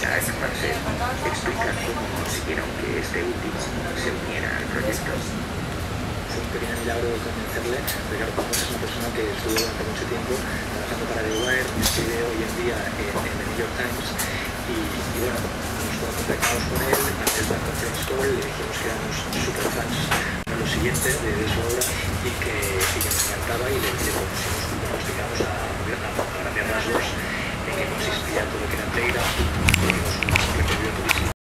A esa parte explica cómo consiguieron que este último se uniera al proyecto. Fue un pequeño milagro convencerle. Ricardo Pajón es una persona que estuvo durante mucho tiempo trabajando para The Wire, escribe hoy en día en The New York Times y bueno, nos contactamos con él antes de la conference call, le dijimos que éramos super fans de lo siguiente de su obra y que nos encantaba y le propusimos, nos explicamos a grandes rasgos en qué consistía todo lo que era Playground.